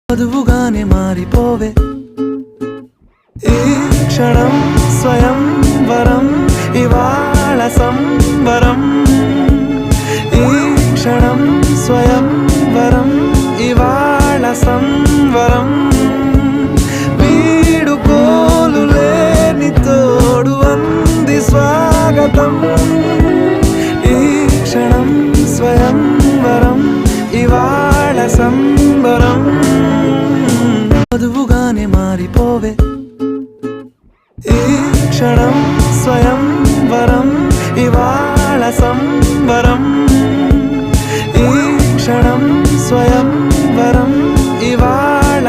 వధువుగానే మారిపోవే ఈ క్షణం స్వయం వరం ఇవాళ సంబరం ఈ క్షణం స్వయం వరం ఇవాళ సంవరం వీడుకోలు లేని తోడు అంది స్వాగతం ఈ క్షణం స్వయం వరం ఇవాళ సంబరం వధువుగానే మారిపోవే ఈ క్షణం స్వయం వరం ఇవాళ సంబరం ఈ క్షణం స్వయం వరం ఇవాళ